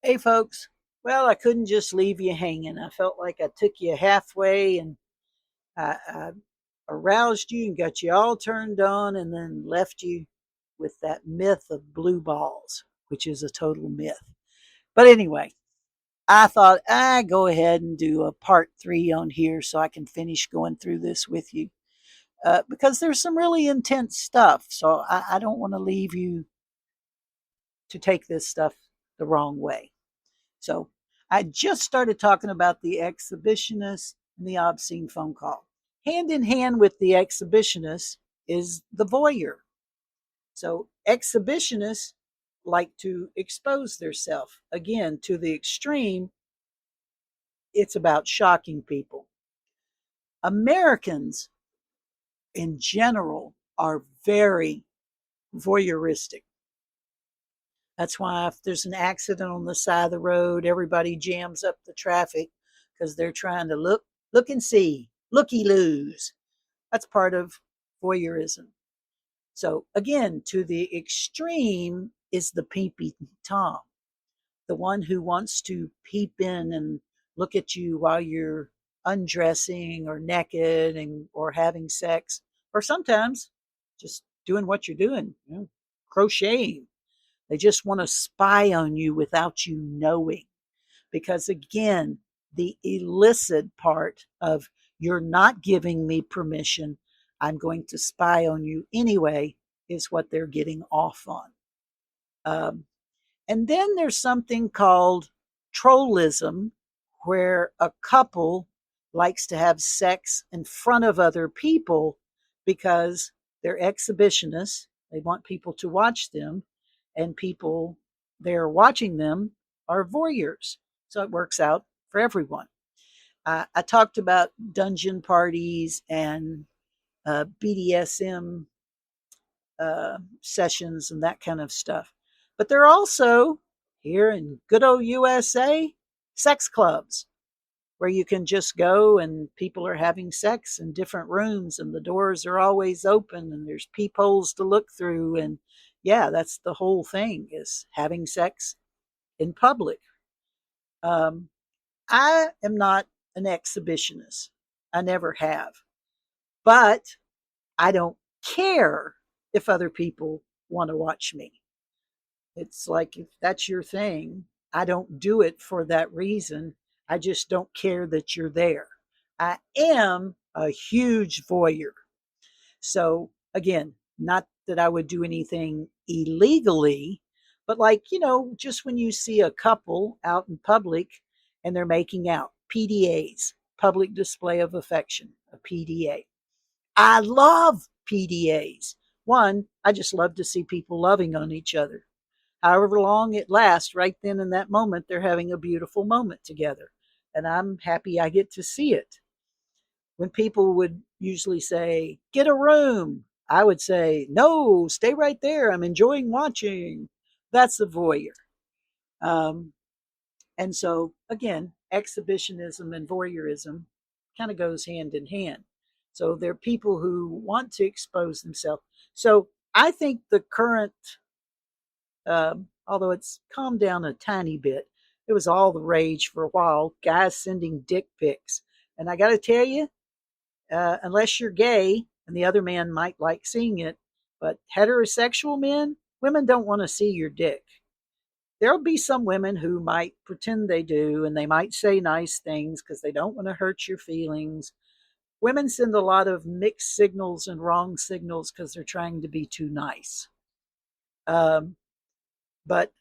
Hey, folks. Well, I couldn't just leave you hanging. I felt like I took you halfway and I aroused you and got you all turned on and then left you with that myth of blue balls, which is a total myth. But anyway, I thought I'd go ahead and do a part 3 on here so I can finish going through this with you because there's some really intense stuff. So I don't want to leave you to take this stuff the wrong way. So I just started talking about the exhibitionist and the obscene phone call. Hand in hand with the exhibitionist is the voyeur. So exhibitionists like to expose themselves. Again, to the extreme, it's about shocking people. Americans in general are very voyeuristic. That's why if there's an accident on the side of the road, everybody jams up the traffic because they're trying to look and see, looky loos. That's part of voyeurism. So again, to the extreme is the peeping Tom, the one who wants to peep in and look at you while you're undressing or naked and or having sex, or sometimes just doing what you're doing, crocheting. They just want to spy on you without you knowing. Because again, the illicit part of you're not giving me permission, I'm going to spy on you anyway, is what they're getting off on. Um, and then there's something called trollism, where a couple likes to have sex in front of other people because they're exhibitionists. They want people to watch them, and people they're watching them are voyeurs. So it works out for everyone. I talked about dungeon parties and BDSM sessions and that kind of stuff. But there are also, here in good old USA, sex clubs where you can just go and people are having sex in different rooms and the doors are always open and there's peepholes to look through. And yeah, that's the whole thing, is having sex in public. Um, I am not an exhibitionist. I never have. But I don't care if other people want to watch me. It's like, if that's your thing, I don't do it for that reason. I just don't care that you're there. I am a huge voyeur. So, again, not that I would do anything illegally, but like, just when you see a couple out in public and they're making out, PDAs, public display of affection, a PDA. I love PDAs. One, I just love to see people loving on each other. However long it lasts, right then in that moment, they're having a beautiful moment together. And I'm happy I get to see it. When people would usually say, get a room, I would say, no, stay right there. I'm enjoying watching. That's a voyeur. Um, and so, again, exhibitionism and voyeurism kind of goes hand in hand. So there are people who want to expose themselves. So I think the current, although it's calmed down a tiny bit, it was all the rage for a while, guys sending dick pics. And I got to tell you, unless you're gay, and the other man might like seeing it, but heterosexual men, women don't want to see your dick. There'll be some women who might pretend they do, and they might say nice things because they don't want to hurt your feelings. Women send a lot of mixed signals and wrong signals because they're trying to be too nice. Um, but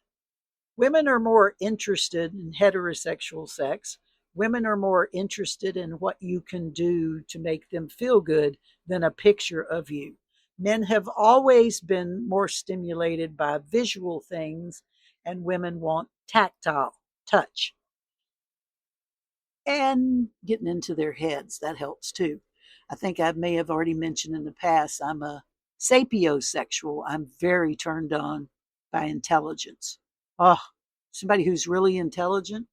women are more interested in heterosexual sex. Women are more interested in what you can do to make them feel good than a picture of you. Men have always been more stimulated by visual things, and women want tactile touch. And getting into their heads, that helps too. I think I may have already mentioned in the past, I'm a sapiosexual. I'm very turned on by intelligence. Oh, somebody who's really intelligent,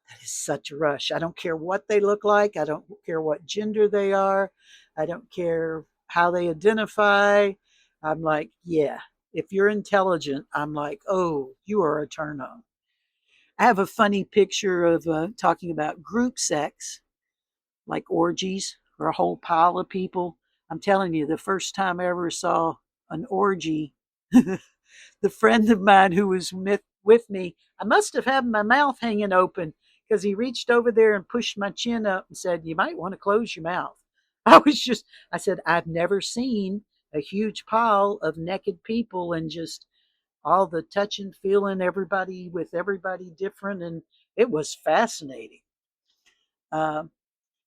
that is such a rush. I don't care what they look like. I don't care what gender they are. I don't care how they identify. I'm like, yeah, if you're intelligent, I'm like, oh, you are a turn on. I have a funny picture of talking about group sex, like orgies or a whole pile of people. I'm telling you, the first time I ever saw an orgy, the friend of mine who was with me, I must have had my mouth hanging open because he reached over there and pushed my chin up and said, "You might want to close your mouth." I said, "I've never seen a huge pile of naked people and just all the touching, feeling, everybody with everybody different." And it was fascinating. Um,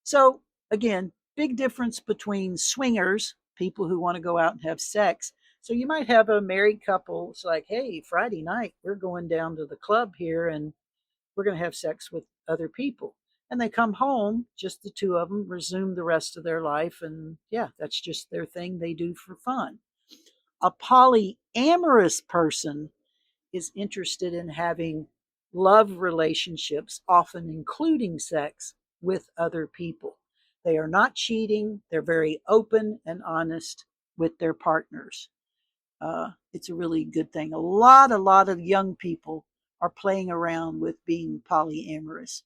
so, again, big difference between swingers, people who want to go out and have sex. So, you might have a married couple. It's like, hey, Friday night, we're going down to the club here and we're going to have sex with other people. And they come home, just the two of them, resume the rest of their life. And yeah, that's just their thing they do for fun. A polyamorous person is interested in having love relationships, often including sex, with other people. They are not cheating, they're very open and honest with their partners. It's a really good thing. A lot of young people are playing around with being polyamorous.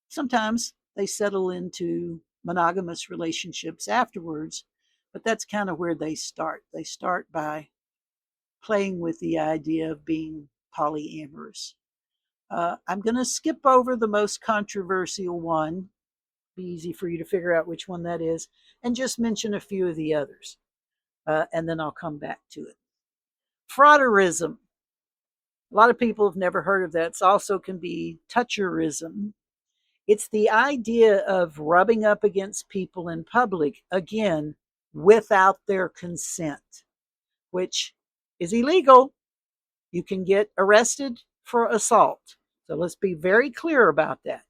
Sometimes they settle into monogamous relationships afterwards, but that's kind of where they start. They start by playing with the idea of being polyamorous. I'm going to skip over the most controversial one, be easy for you to figure out which one that is, and just mention a few of the others, and then I'll come back to it. Frauderism. A lot of people have never heard of that. It also can be toucherism. It's the idea of rubbing up against people in public, again, without their consent, which is illegal. You can get arrested for assault. So let's be very clear about that.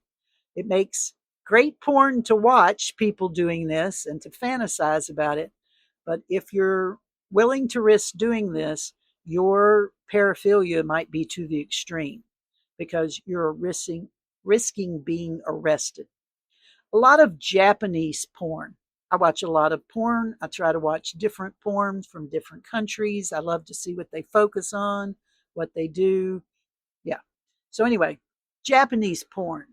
It makes great porn to watch people doing this and to fantasize about it. But if you're willing to risk doing this, your paraphilia might be to the extreme because you're risking being arrested. A lot of Japanese porn. I watch a lot of porn. I try to watch different porns from different countries. I love to see what they focus on, what they do. Yeah. So, anyway, Japanese porn,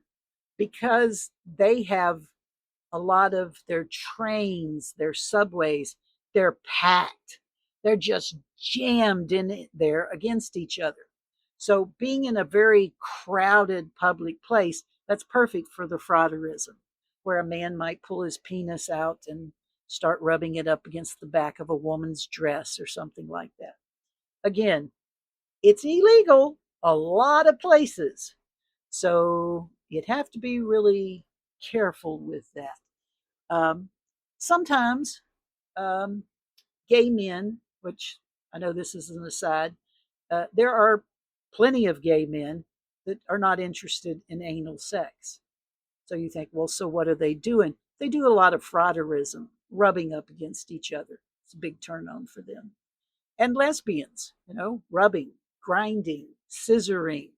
because they have a lot of their trains, their subways, they're packed. They're just jammed in there against each other. So, being in a very crowded public place, that's perfect for the frauderism, where a man might pull his penis out and start rubbing it up against the back of a woman's dress or something like that. Again, it's illegal a lot of places. So you'd have to be really careful with that. Um, Sometimes um, gay men, which I know this is an aside, there are plenty of gay men that are not interested in anal sex. So you think, well, so what are they doing? They do a lot of frauderism, rubbing up against each other. It's a big turn on for them. And lesbians, rubbing, grinding, scissoring,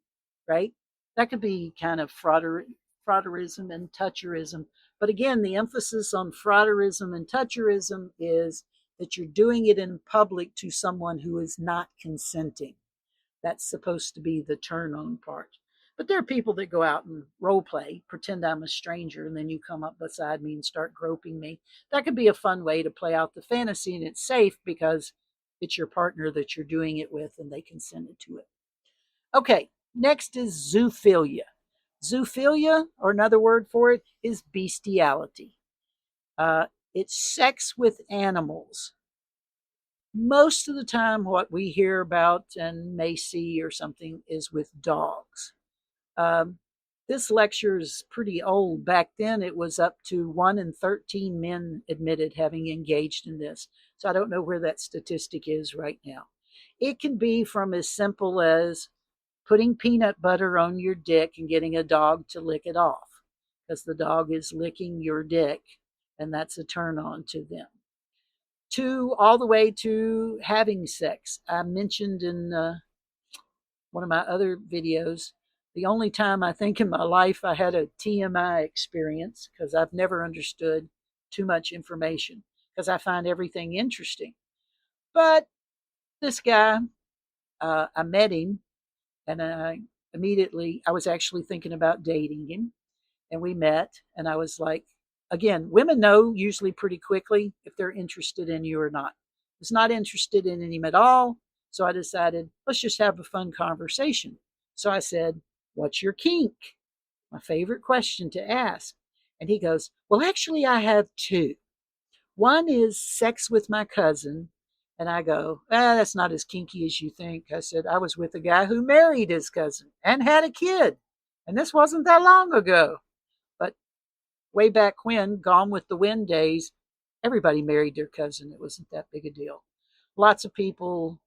right? That could be kind of frauderism and toucherism. But again, the emphasis on frauderism and toucherism is that you're doing it in public to someone who is not consenting. That's supposed to be the turn on part. But there are people that go out and role play, pretend I'm a stranger, and then you come up beside me and start groping me. That could be a fun way to play out the fantasy, and it's safe because it's your partner that you're doing it with and they consented to it. Okay, next is zoophilia. Zoophilia, or another word for it, is bestiality. Uh, it's sex with animals. Most of the time, what we hear about and may see or something is with dogs. Um, this lecture is pretty old. Back then, it was up to 1 in 13 men admitted having engaged in this. So I don't know where that statistic is right now. It can be from as simple as putting peanut butter on your dick and getting a dog to lick it off because the dog is licking your dick, and that's a turn on to them. To all the way to having sex. I mentioned in one of my other videos, the only time I think in my life I had a TMI experience, because I've never understood too much information, because I find everything interesting. But this guy, I met him, and immediately, I was actually thinking about dating him, and we met, and I was like, again, women know usually pretty quickly if they're interested in you or not. I was not interested in him at all, so I decided, let's just have a fun conversation. So I said, what's your kink? My favorite question to ask. And he goes, well, actually, I have two. One is sex with my cousin. And I go, that's not as kinky as you think. I said, I was with a guy who married his cousin and had a kid. And this wasn't that long ago. But way back when, Gone with the Wind days, everybody married their cousin. It wasn't that big a deal. Lots of people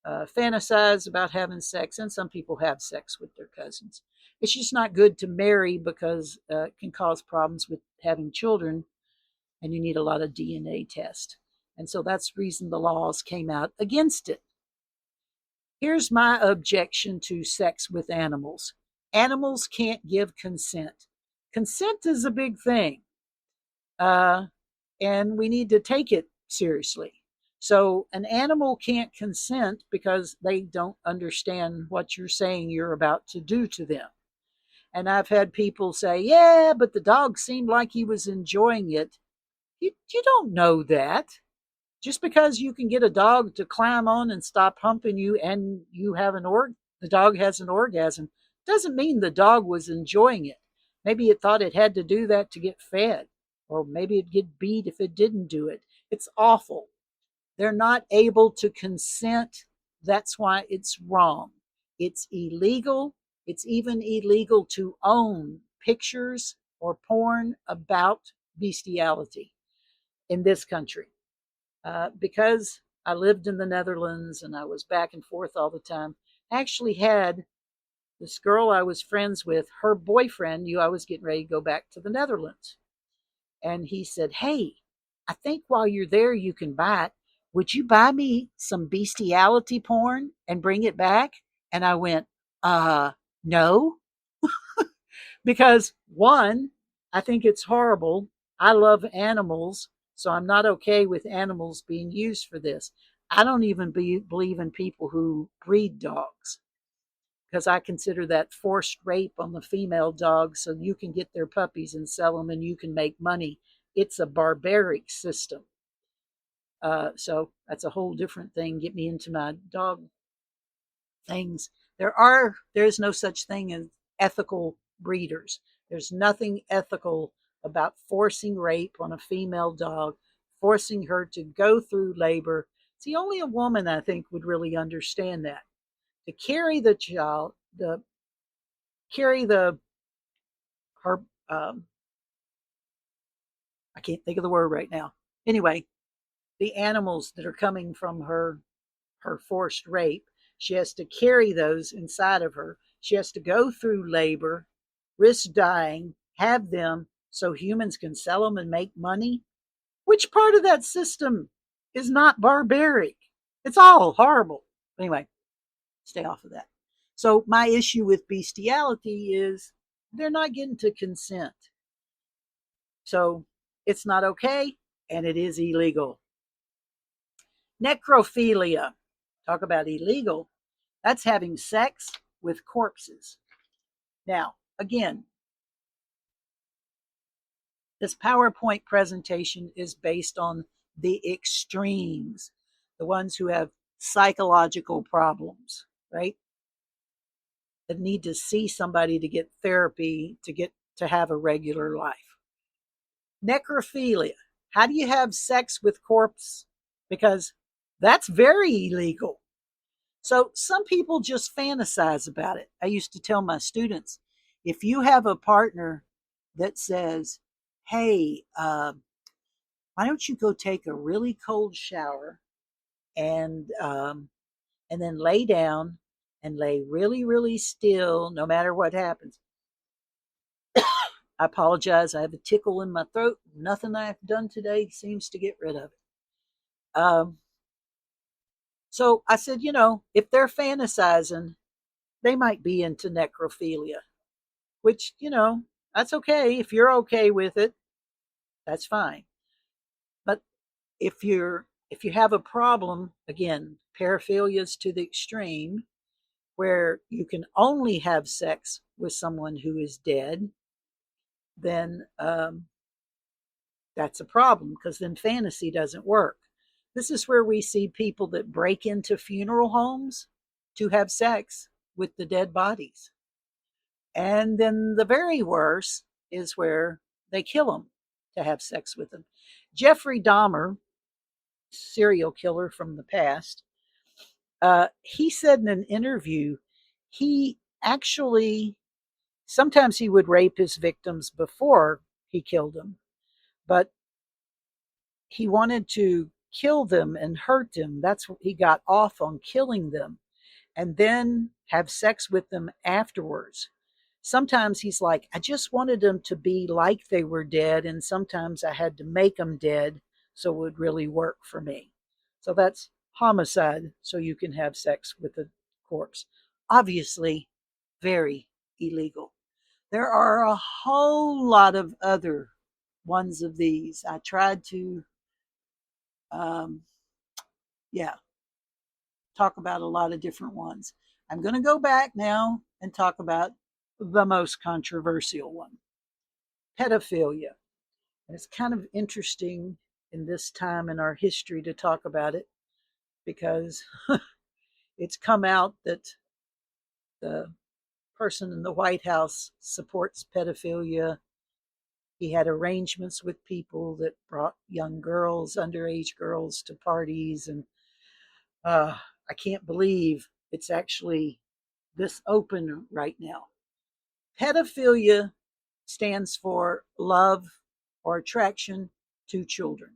fantasize about having sex, and some people have sex with their cousins. It's just not good to marry because it can cause problems with having children, and you need a lot of DNA tests. And so that's the reason the laws came out against it. Here's my objection to sex with animals. Animals can't give consent. Consent is a big thing, uh, and we need to take it seriously. So, an animal can't consent because they don't understand what you're saying you're about to do to them. And I've had people say, yeah, but the dog seemed like he was enjoying it. You don't know that. Just because you can get a dog to climb on and stop humping you and you have the dog has an orgasm, doesn't mean the dog was enjoying it. Maybe it thought it had to do that to get fed, or maybe it'd get beat if it didn't do it. It's awful. They're not able to consent. That's why it's wrong. It's illegal. It's even illegal to own pictures or porn about bestiality in this country. Because I lived in the Netherlands and I was back and forth all the time, I actually had this girl I was friends with, her boyfriend knew I was getting ready to go back to the Netherlands. And he said, hey, I think while you're there, you can buy it. Would you buy me some bestiality porn and bring it back? And I went, no, because one, I think it's horrible. I love animals, so I'm not okay with animals being used for this. I don't even believe in people who breed dogs because I consider that forced rape on the female dogs so you can get their puppies and sell them and you can make money. It's a barbaric system. So that's a whole different thing. Get me into my dog things. There's no such thing as ethical breeders. There's nothing ethical about forcing rape on a female dog, forcing her to go through labor. See, only a woman, I think, would really understand that. To carry the child, the carry the her I can't think of the word right now. Anyway, the animals that are coming from her forced rape. She has to carry those inside of her. She has to go through labor, risk dying, have them so humans can sell them and make money. Which part of that system is not barbaric? It's all horrible. Anyway, stay off of that. So, my issue with bestiality is they're not getting to consent. So, it's not okay and it is illegal. Necrophilia. Talk about illegal. That's having sex with corpses. Now, again, this PowerPoint presentation is based on the extremes, the ones who have psychological problems, right? That need to see somebody to get therapy to have a regular life. Necrophilia. How do you have sex with corpse? Because that's very illegal. So some people just fantasize about it. I used to tell my students, if you have a partner that says, hey, why don't you go take a really cold shower and then lay down and lay really, really still no matter what happens. I apologize. I have a tickle in my throat. Nothing I've done today seems to get rid of it. So I said, if they're fantasizing, they might be into necrophilia, which, that's okay. If you're okay with it, that's fine. But if you have a problem, again, paraphilias to the extreme, where you can only have sex with someone who is dead, then that's a problem because then fantasy doesn't work. This is where we see people that break into funeral homes to have sex with the dead bodies. And then the very worst is where they kill them to have sex with them. Jeffrey Dahmer, serial killer from the past, he said in an interview he actually sometimes he would rape his victims before he killed them, but he wanted to kill them and hurt them. That's what he got off on, killing them, and then have sex with them afterwards. Sometimes he's like, I just wanted them to be like they were dead, and sometimes I had to make them dead so it would really work for me. So that's homicide, so you can have sex with a corpse. Obviously, very illegal. There are a whole lot of other ones of these. I tried to, um, yeah, talk about a lot of different ones. I'm going to go back now and talk about the most controversial one, pedophilia. And it's kind of interesting in this time in our history to talk about it because it's come out that the person in the White House supports pedophilia. He had arrangements with people that brought young girls, underage girls, to parties. And I can't believe it's actually this open right now. Pedophilia stands for love or attraction to children.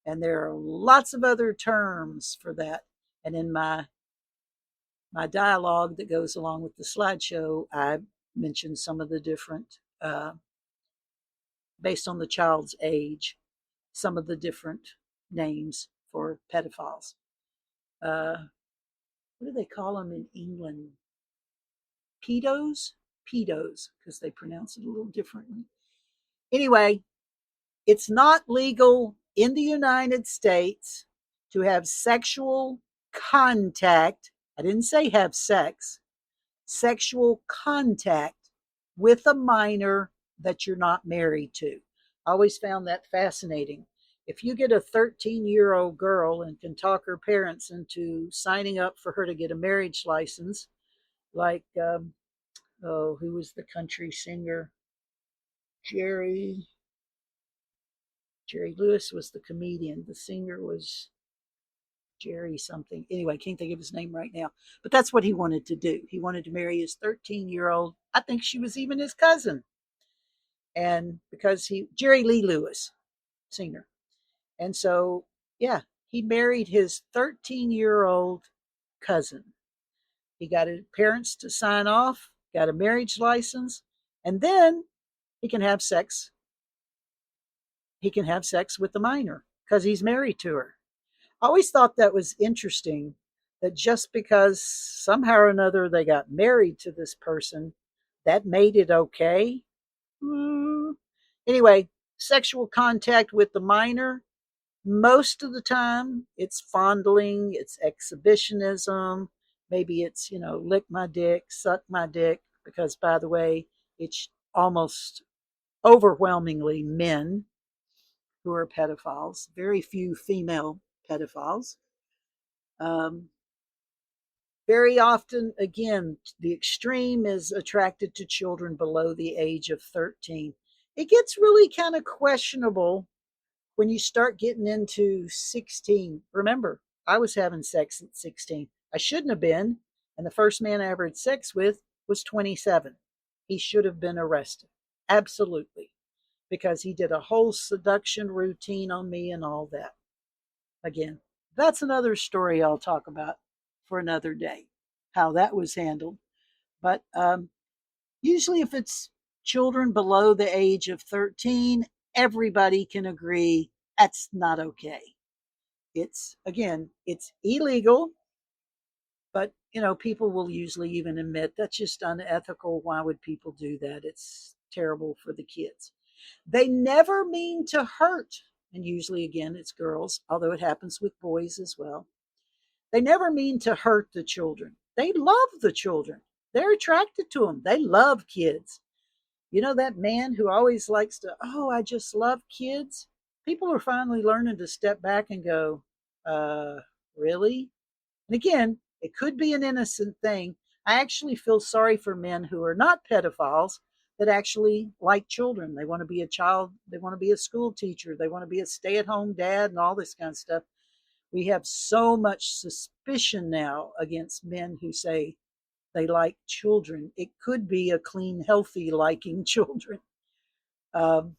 And there are lots of other terms for that. And in my dialogue that goes along with the slideshow, I mentioned some of the different, based on the child's age, some of the different names for pedophiles. Uh, what do they call them in England? Pedos? Pedos, because they pronounce it a little differently. Anyway, it's not legal in the United States to have sexual contact. I didn't say have sex, sexual contact with a minor that you're not married to. I always found that fascinating. If you get a 13-year-old girl and can talk her parents into signing up for her to get a marriage license, like, who was the country singer? Jerry. Jerry Lewis was the comedian. The singer was Jerry something. Anyway, I can't think of his name right now. But that's what he wanted to do. He wanted to marry his 13-year-old. I think she was even his cousin. And because Jerry Lee Lewis, singer. And so, yeah, he married his 13-year-old cousin. He got his parents to sign off, got a marriage license, and then he can have sex. He can have sex with the minor because he's married to her. I always thought that was interesting that just because somehow or another they got married to this person, that made it okay. Anyway, sexual contact with the minor, most of the time it's fondling, it's exhibitionism, maybe it's, lick my dick, suck my dick, because by the way, it's almost overwhelmingly men who are pedophiles, very few female pedophiles. Um, Very often, again, the extreme is attracted to children below the age of 13. It gets really kind of questionable when you start getting into 16. Remember, I was having sex at 16. I shouldn't have been. And the first man I ever had sex with was 27. He should have been arrested. Absolutely. Because he did a whole seduction routine on me and all that. Again, that's another story I'll talk about for another day, how that was handled. But usually, if it's children below the age of 13, everybody can agree that's not okay. It's illegal, but people will usually even admit that's just unethical. Why would people do that? It's terrible for the kids. They never mean to hurt. And usually, again, it's girls, although it happens with boys as well. They never mean to hurt the children. They love the children. They're attracted to them. They love kids. You know that man who always likes to, oh, I just love kids? People are finally learning to step back and go, uh, really? And again, it could be an innocent thing. I actually feel sorry for men who are not pedophiles that actually like children. They want to be a child, they want to be a school teacher, they want to be a stay at home dad, and all this kind of stuff. We have so much suspicion now against men who say they like children. It could be a clean, healthy liking children. Um,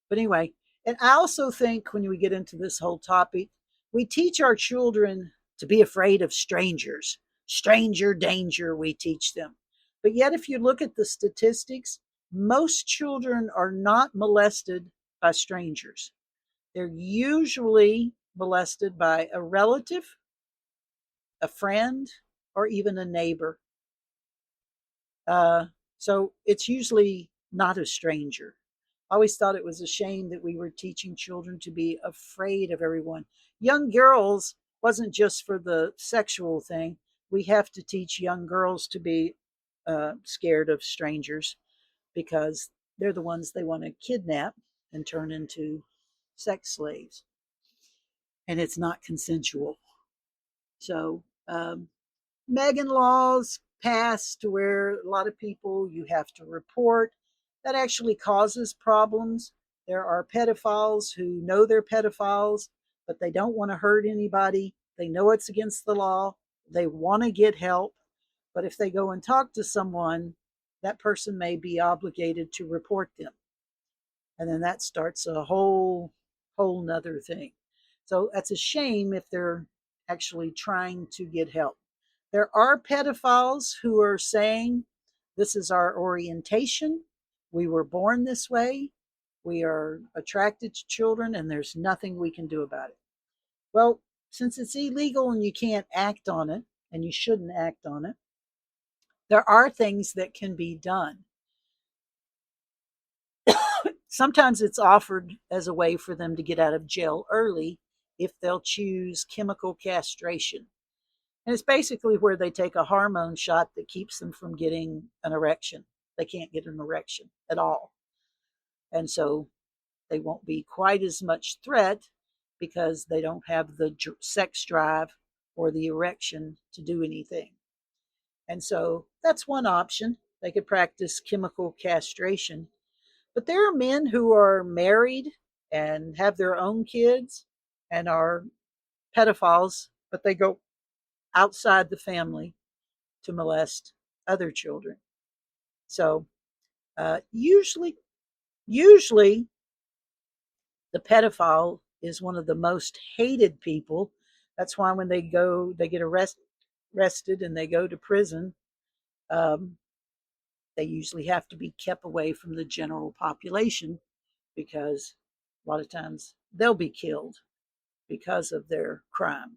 but anyway, and I also think when we get into this whole topic, we teach our children to be afraid of strangers. Stranger danger, we teach them. But yet, if you look at the statistics, most children are not molested by strangers. They're usually molested by a relative, a friend, or even a neighbor. Uh, so it's usually not a stranger. I always thought it was a shame that we were teaching children to be afraid of everyone. Young girls wasn't just for the sexual thing. We have to teach young girls to be scared of strangers because they're the ones they want to kidnap and turn into sex slaves. And it's not consensual. So Megan laws passed to where a lot of people you have to report. That actually causes problems. There are pedophiles who know they're pedophiles, but they don't want to hurt anybody. They know it's against the law. They want to get help. But if they go and talk to someone, that person may be obligated to report them. And then that starts a whole nother thing. So that's a shame if they're actually trying to get help. There are pedophiles who are saying, this is our orientation. We were born this way. We are attracted to children, and there's nothing we can do about it. Well, since it's illegal and you can't act on it, and you shouldn't act on it, there are things that can be done. Sometimes it's offered as a way for them to get out of jail early if they'll choose chemical castration. And it's basically where they take a hormone shot that keeps them from getting an erection. They can't get an erection at all. And so they won't be quite as much threat because they don't have the sex drive or the erection to do anything. And so that's one option. They could practice chemical castration. But there are men who are married and have their own kids and are pedophiles, but they go outside the family to molest other children. So usually the pedophile is one of the most hated people. That's why when they get arrested and they go to prison, um, they usually have to be kept away from the general population because a lot of times they'll be killed because of their crime.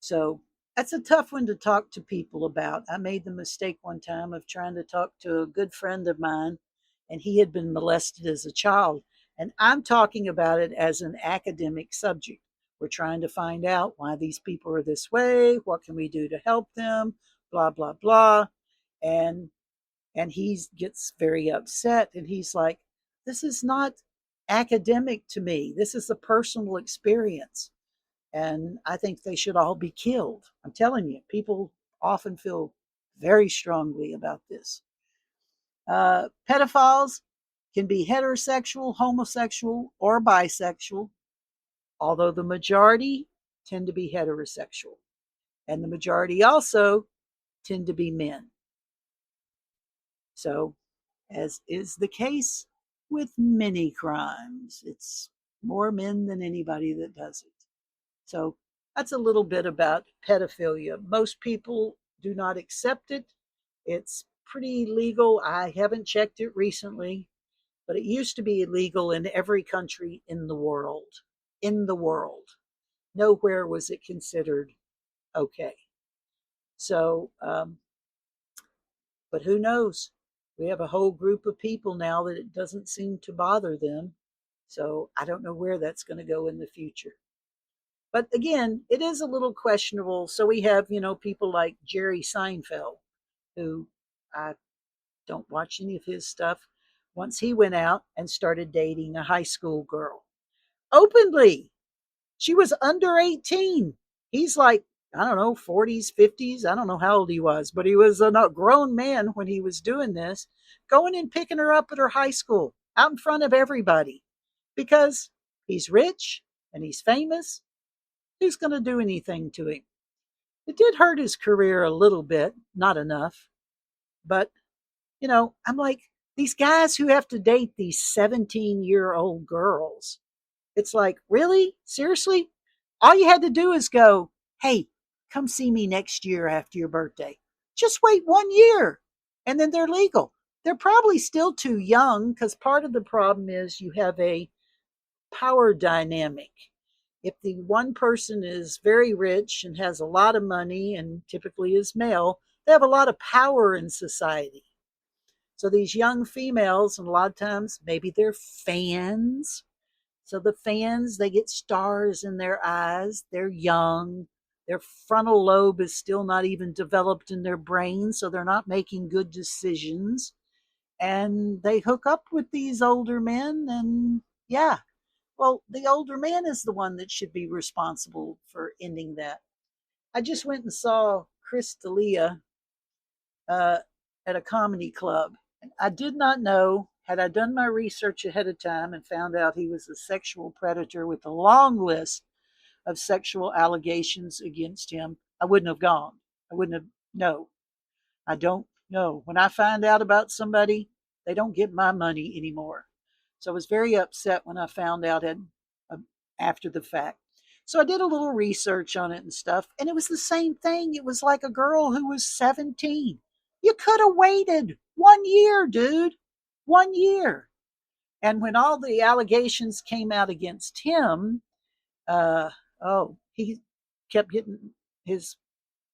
So that's a tough one to talk to people about. I made the mistake one time of trying to talk to a good friend of mine, and he had been molested as a child. And I'm talking about it as an academic subject. We're trying to find out why these people are this way, what can we do to help them, blah, blah, blah. And he gets very upset and he's like, this is not academic to me. This is a personal experience. And I think they should all be killed. I'm telling you, people often feel very strongly about this. Pedophiles can be heterosexual, homosexual, or bisexual, although the majority tend to be heterosexual. And the majority also tend to be men. So, as is the case with many crimes, it's more men than anybody that does it. So that's a little bit about pedophilia. Most people do not accept it. It's pretty illegal. I haven't checked it recently, but it used to be illegal in every country in the world. In the world. Nowhere was it considered okay. So, but who knows? We have a whole group of people now that it doesn't seem to bother them. So I don't know where that's going to go in the future. But again, it is a little questionable. So we have, people like Jerry Seinfeld, who I don't watch any of his stuff. Once he went out and started dating a high school girl openly. She was under 18. He's like, I don't know, 40s, 50s. I don't know how old he was, but he was a grown man when he was doing this, going and picking her up at her high school out in front of everybody because he's rich and he's famous. Who's going to do anything to him? It did hurt his career a little bit, not enough. But, I'm like, these guys who have to date these 17-year-old girls, it's like, really? Seriously? All you had to do is go, hey, come see me next year after your birthday. Just wait 1 year and then they're legal. They're probably still too young because part of the problem is you have a power dynamic. If the one person is very rich and has a lot of money and typically is male, they have a lot of power in society. So these young females, and a lot of times maybe they're fans. So the fans, they get stars in their eyes. They're young. Their frontal lobe is still not even developed in their brain, so they're not making good decisions. And they hook up with these older men, and yeah, well, the older man is the one that should be responsible for ending that. I just went and saw Chris D'Elia uh, at a comedy club. I did not know, had I done my research ahead of time and found out he was a sexual predator with a long list of sexual allegations against him, I wouldn't have gone. I wouldn't have, no, I don't know. When I find out about somebody, they don't get my money anymore. So I was very upset when I found out uh, after the fact. So I did a little research on it and stuff, and it was the same thing. It was like a girl who was 17. You could have waited 1 year, dude. 1 year. And when all the allegations came out against him, uh, he kept getting his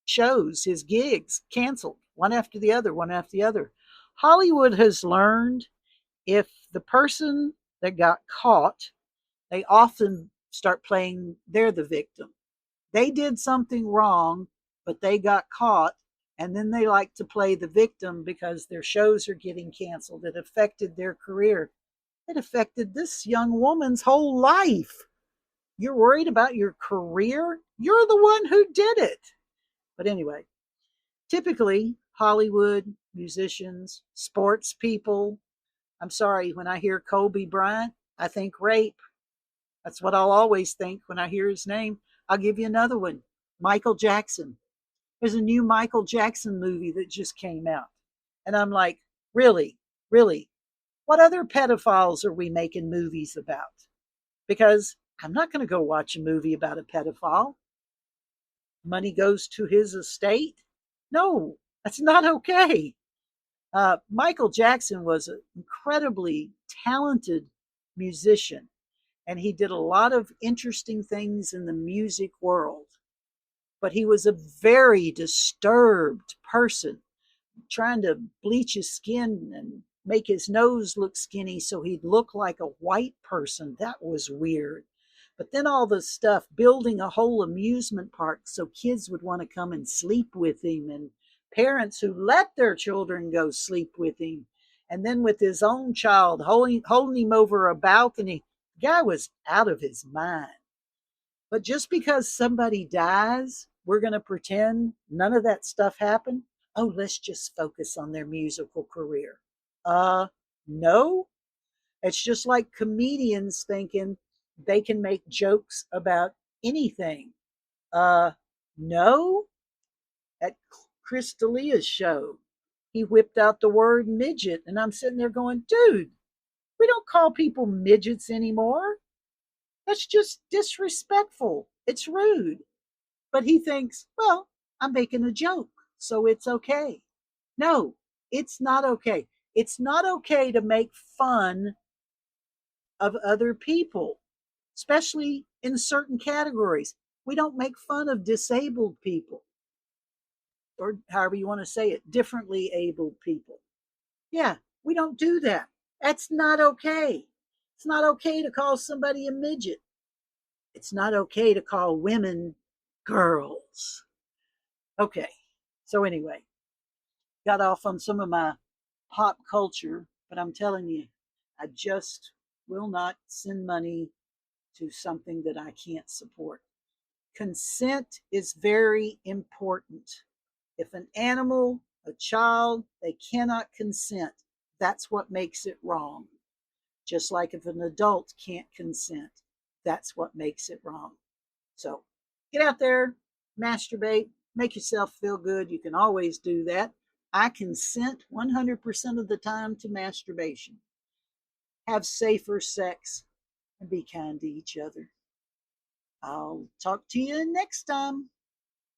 shows, his gigs canceled one after the other, one after the other. Hollywood has learned if the person that got caught, they often start playing they're the victim. They did something wrong, but they got caught. And then they like to play the victim because their shows are getting canceled. It affected their career. It affected this young woman's whole life. You're worried about your career? You're the one who did it. But anyway, typically Hollywood, musicians, sports people. I'm sorry, when I hear Kobe Bryant, I think rape. That's what I'll always think when I hear his name. I'll give you another one, Michael Jackson. There's a new Michael Jackson movie that just came out. And I'm like, really? Really? What other pedophiles are we making movies about? Because I'm not going to go watch a movie about a pedophile. Money goes to his estate. No, that's not okay. Michael Jackson was an incredibly talented musician, and he did a lot of interesting things in the music world. But he was a very disturbed person, trying to bleach his skin and make his nose look skinny so he'd look like a white person. That was weird. But then all the stuff, building a whole amusement park so kids would want to come and sleep with him, and parents who let their children go sleep with him. And then with his own child holding him over a balcony, the guy was out of his mind. But just because somebody dies, we're going to pretend none of that stuff happened. Oh, let's just focus on their musical career. Uh, no. It's just like comedians thinking they can make jokes about anything. Uh, no. At Chris D'Elia's show, he whipped out the word midget, and I'm sitting there going, dude, we don't call people midgets anymore. That's just disrespectful. It's rude. But he thinks, well, I'm making a joke, so it's okay. No, it's not okay. It's not okay to make fun of other people, especially in certain categories. We don't make fun of disabled people, or however you want to say it, differently abled people. Yeah, we don't do that. That's not okay. It's not okay to call somebody a midget. It's not okay to call women girls. Okay, so anyway, got off on some of my pop culture, but I'm telling you, I just will not send money to something that I can't support. Consent is very important. If an animal, a child, they cannot consent, that's what makes it wrong. Just like if an adult can't consent, that's what makes it wrong. So get out there, masturbate, make yourself feel good. You can always do that. I consent 100% of the time to masturbation. Have safer sex and be kind to each other. I'll talk to you next time.